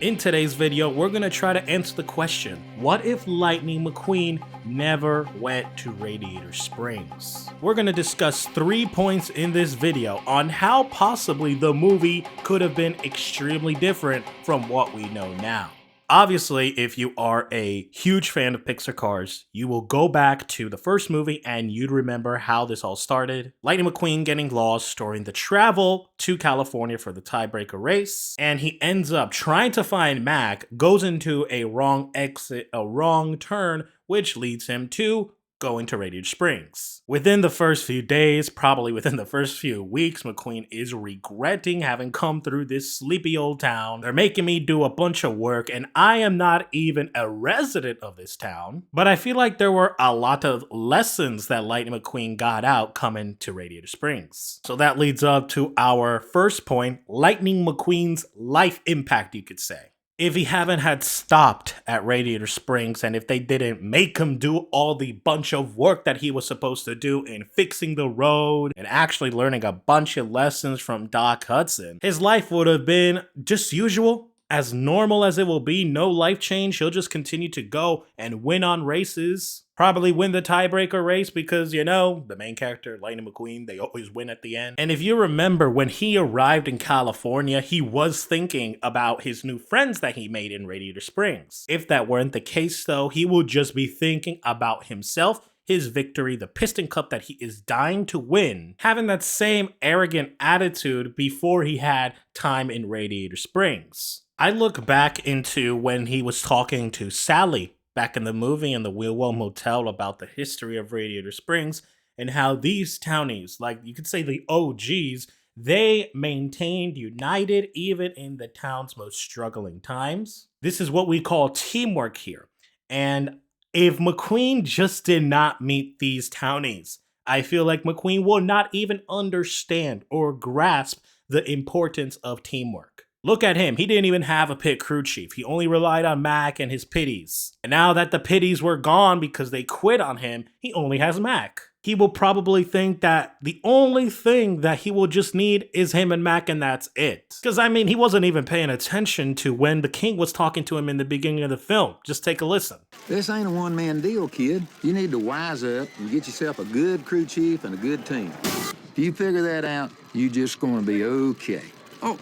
In today's video, we're gonna try to answer the question, what if Lightning McQueen never went to Radiator Springs? We're gonna discuss 3 points in this video on how possibly the movie could have been extremely different from what we know now. Obviously, if you are a huge fan of Pixar Cars, you will go back to the first movie and you'd remember how this all started. Lightning McQueen getting lost during the travel to California for the tiebreaker race, and he ends up trying to find Mac, goes into a wrong exit, a wrong turn, which leads him to going to Radiator Springs. Within the first few days, probably within the first few weeks, McQueen is regretting having come through this sleepy old town. They're making me do a bunch of work, and I am not even a resident of this town. But I feel like there were a lot of lessons that Lightning McQueen got out coming to Radiator Springs. So that leads up to our first point, Lightning McQueen's life impact, you could say. If he haven't had stopped at Radiator Springs and if they didn't make him do all the bunch of work that he was supposed to do in fixing the road and actually learning a bunch of lessons from Doc Hudson, his life would have been just usual, as normal as it will be, no life change. He'll just continue to go and win on races. Probably win the tiebreaker race because, you know, the main character, Lightning McQueen, they always win at the end. And if you remember, when he arrived in California, he was thinking about his new friends that he made in Radiator Springs. If that weren't the case, though, he will just be thinking about himself, his victory, the Piston Cup that he is dying to win, having that same arrogant attitude before he had time in Radiator Springs. I look back into when he was talking to Sally back in the movie in the Wheelwell Motel about the history of Radiator Springs and how these townies, like you could say the OGs, they maintained united even in the town's most struggling times. This is what we call teamwork here. And if McQueen just did not meet these townies, I feel like McQueen will not even understand or grasp the importance of teamwork. Look at him. He didn't even have a pit crew chief. He only relied on Mac and his pitties. And now that the pitties were gone because they quit on him, he only has Mac. He will probably think that the only thing that he will just need is him and Mac, and that's it. Because, I mean, he wasn't even paying attention to when the king was talking to him in the beginning of the film. Just take a listen. This ain't a one-man deal, kid. You need to wise up and get yourself a good crew chief and a good team. If you figure that out, you're just going to be okay. Oh,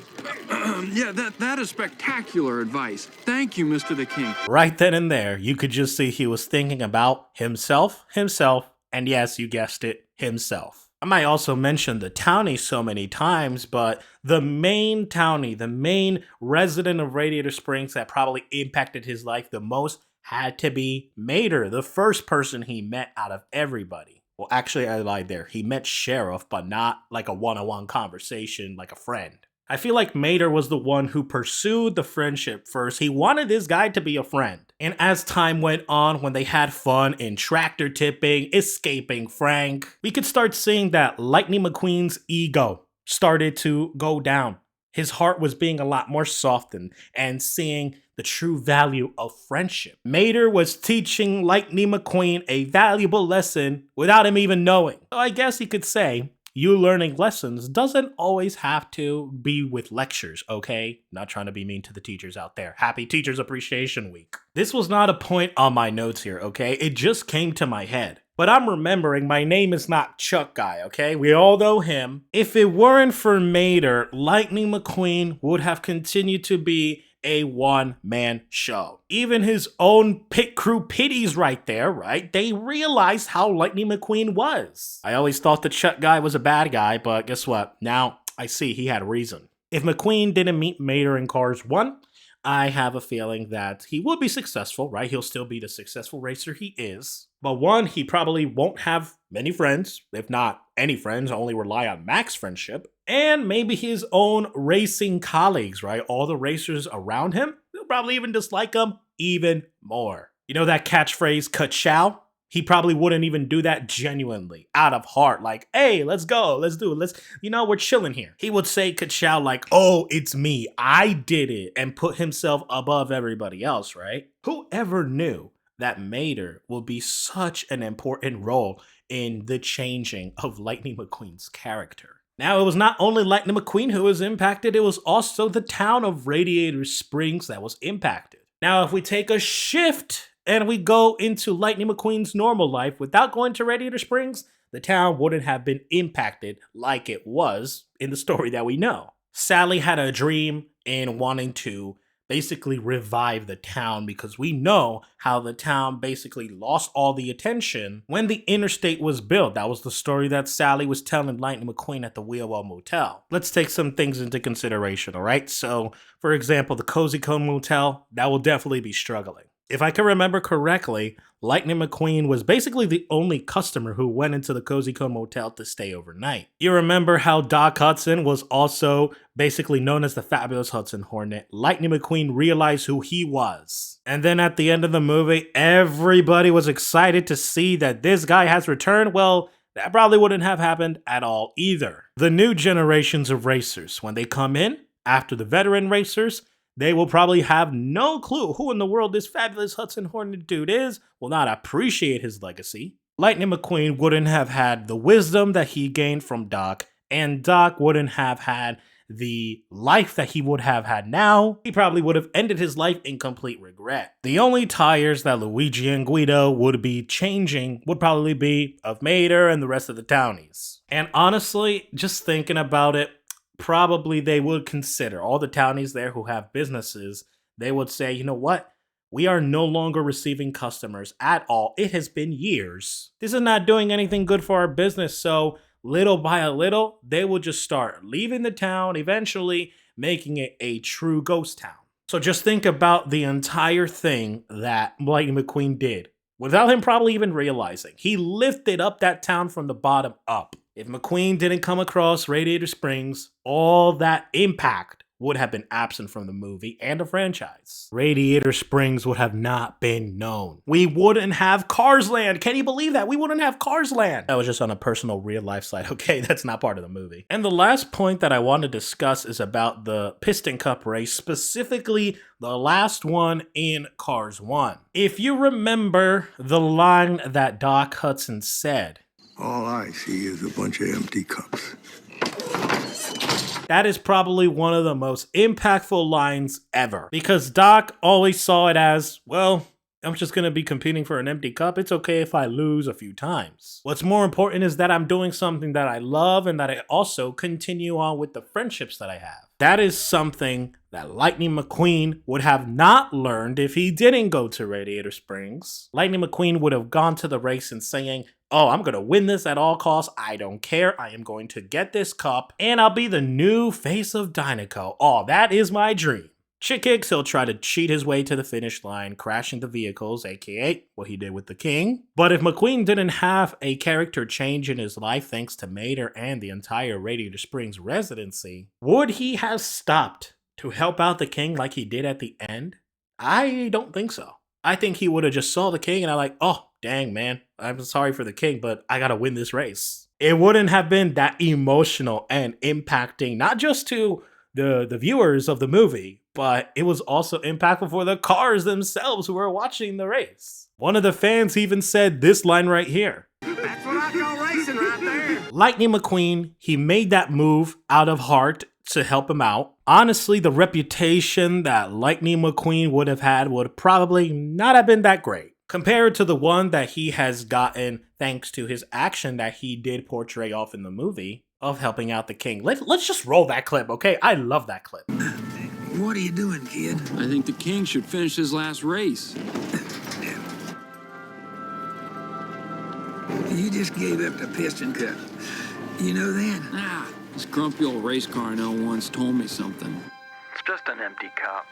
yeah, that is spectacular advice. Thank you, Mr. the King. Right then and there, you could just see he was thinking about himself, and yes, you guessed it, himself. I might also mention the townie so many times, but the main townie, the main resident of Radiator Springs that probably impacted his life the most had to be Mater, the first person he met out of everybody. Well, actually, I lied there. He met Sheriff, but not like a one-on-one conversation like a friend. I feel like Mater was the one who pursued the friendship first. He wanted this guy to be a friend. And as time went on, when they had fun in tractor tipping, escaping Frank, we could start seeing that Lightning McQueen's ego started to go down. His heart was being a lot more softened and seeing the true value of friendship. Mater was teaching Lightning McQueen a valuable lesson without him even knowing. So I guess you could say, you learning lessons doesn't always have to be with lectures, okay? Not trying to be mean to the teachers out there. Happy Teachers Appreciation Week. This was not a point on my notes here, okay? It just came to my head. But I'm remembering my name is not Chuck Guy, okay? We all know him. If it weren't for Mater, Lightning McQueen would have continued to be a one-man show. Even his own pit crew pitties right there, right? They realized how Lightning McQueen was. I always thought the Chuck Guy was a bad guy, but guess what? Now I see he had a reason. If McQueen didn't meet Mater in Cars 1, I have a feeling that he would be successful, right? He'll still be the successful racer he is. But one, he probably won't have many friends, if not any friends, only rely on Mac's friendship. And maybe his own racing colleagues, right? All the racers around him, they'll probably even dislike him even more. You know that catchphrase, ka-chow? He probably wouldn't even do that genuinely, out of heart, like, hey, let's go, let's do it, we're chilling here. He would say ka-chow like, oh, it's me, I did it, and put himself above everybody else, right? Whoever knew that Mater will be such an important role in the changing of Lightning McQueen's character? Now, it was not only Lightning McQueen who was impacted, it was also the town of Radiator Springs that was impacted. Now, if we take a shift and we go into Lightning McQueen's normal life without going to Radiator Springs, the town wouldn't have been impacted like it was in the story that we know. Sally had a dream in wanting to basically revive the town because we know how the town basically lost all the attention when the interstate was built. That was the story that Sally was telling Lightning McQueen at the Wheelwell Motel. Let's take some things into consideration, all right? So, for example, the Cozy Cone Motel, that will definitely be struggling. If I can remember correctly, Lightning McQueen was basically the only customer who went into the Cozy Cone Motel to stay overnight. You remember how Doc Hudson was also basically known as the Fabulous Hudson Hornet. Lightning McQueen realized who he was. And then at the end of the movie, everybody was excited to see that this guy has returned. Well, that probably wouldn't have happened at all either. The new generations of racers, when they come in, after the veteran racers, they will probably have no clue who in the world this Fabulous Hudson Hornet dude is, will not appreciate his legacy. Lightning McQueen wouldn't have had the wisdom that he gained from Doc, and Doc wouldn't have had the life that he would have had now. He probably would have ended his life in complete regret. The only tires that Luigi and Guido would be changing would probably be of Mater and the rest of the townies. And honestly, just thinking about it, probably they would consider, all the townies there who have businesses, they would say, you know what? We are no longer receiving customers at all. It has been years. This is not doing anything good for our business. So little by little, they will just start leaving the town, eventually making it a true ghost town. So just think about the entire thing that Lightning McQueen did without him probably even realizing. He lifted up that town from the bottom up. If McQueen didn't come across Radiator Springs, all that impact would have been absent from the movie and the franchise. Radiator Springs would have not been known. We wouldn't have Cars Land. Can you believe that? We wouldn't have Cars Land. That was just on a personal real life side. Okay, that's not part of the movie. And the last point that I want to discuss is about the Piston Cup race, specifically the last one in Cars 1. If you remember the line that Doc Hudson said, "All I see is a bunch of empty cups." That is probably one of the most impactful lines ever, because Doc always saw it as, well, I'm just going to be competing for an empty cup. It's okay if I lose a few times. What's more important is that I'm doing something that I love and that I also continue on with the friendships that I have. That is something that Lightning McQueen would have not learned if he didn't go to Radiator Springs. Lightning McQueen would have gone to the race and saying, oh, I'm going to win this at all costs. I don't care. I am going to get this cup and I'll be the new face of Dynaco. Oh, that is my dream. Chick kicks, he'll try to cheat his way to the finish line, crashing the vehicles, aka what he did with the King. But if McQueen didn't have a character change in his life thanks to Mater and the entire Radiator Springs residency, would he have stopped to help out the King like he did at the end? I don't think so. I think he would have just saw the King and I'm like, oh, dang, man, I'm sorry for the King, but I gotta win this race. It wouldn't have been that emotional and impacting, not just to the viewers of the movie, but it was also impactful for the cars themselves who were watching the race. One of the fans even said this line right here. That's what I call racing right there. Lightning McQueen, he made that move out of heart to help him out. Honestly, the reputation that Lightning McQueen would have had would probably not have been that great compared to the one that he has gotten thanks to his action that he did portray off in the movie of helping out the King. Let's just roll that clip, okay? I love that clip. What are you doing, kid? I think the King should finish his last race. You just gave up the Piston Cup. You know that? Ah, this grumpy old race car I know once told me something. It's just an empty cup.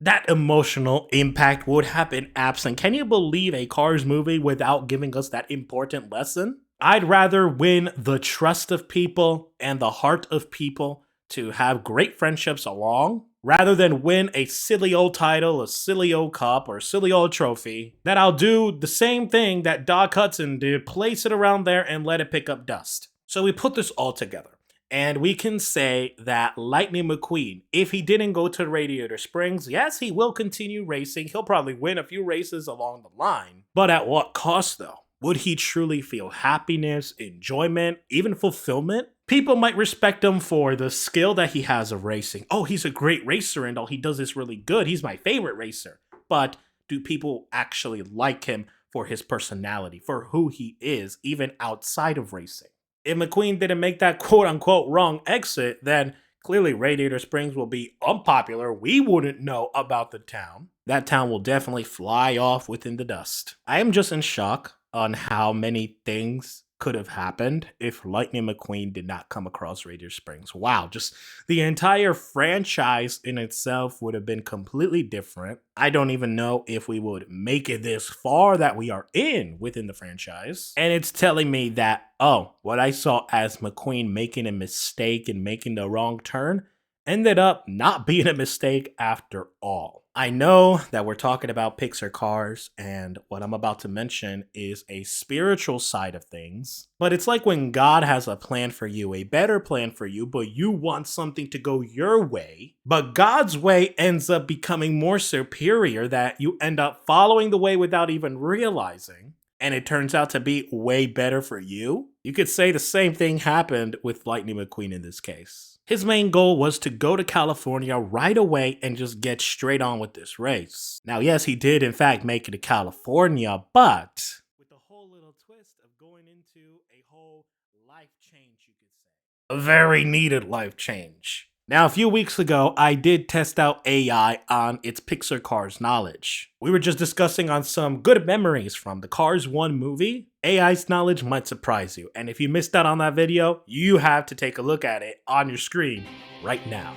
That emotional impact would have been absent. Can you believe a Cars movie without giving us that important lesson? I'd rather win the trust of people and the heart of people to have great friendships along, rather than win a silly old title, a silly old cup, or a silly old trophy, that I'll do the same thing that Doc Hudson did, place it around there and let it pick up dust. So we put this all together, and we can say that Lightning McQueen, if he didn't go to Radiator Springs, yes, he will continue racing. He'll probably win a few races along the line, but at what cost though? Would he truly feel happiness, enjoyment, even fulfillment? People might respect him for the skill that he has of racing. Oh, he's a great racer and all he does is really good. He's my favorite racer. But do people actually like him for his personality, for who he is, even outside of racing? If McQueen didn't make that quote-unquote wrong exit, then clearly Radiator Springs will be unpopular. We wouldn't know about the town. That town will definitely fly off within the dust. I am just in shock on how many things could have happened if Lightning McQueen did not come across Radiator Springs. Wow, just the entire franchise in itself would have been completely different. I don't even know if we would make it this far that we are in within the franchise. And it's telling me that, oh, what I saw as McQueen making a mistake and making the wrong turn ended up not being a mistake after all. I know that we're talking about Pixar Cars, and what I'm about to mention is a spiritual side of things. But it's like when God has a plan for you, a better plan for you, but you want something to go your way, but God's way ends up becoming more superior that you end up following the way without even realizing, and it turns out to be way better for you. You could say the same thing happened with Lightning McQueen in this case. His main goal was to go to California right away and just get straight on with this race. Now, yes, he did in fact make it to California, but with the whole little twist of going into a whole life change, you could say. A very needed life change. Now, a few weeks ago, I did test out AI on its Pixar Cars knowledge. We were just discussing on some good memories from the Cars 1 movie. AI's knowledge might surprise you, and if you missed out on that video, you have to take a look at it on your screen right now.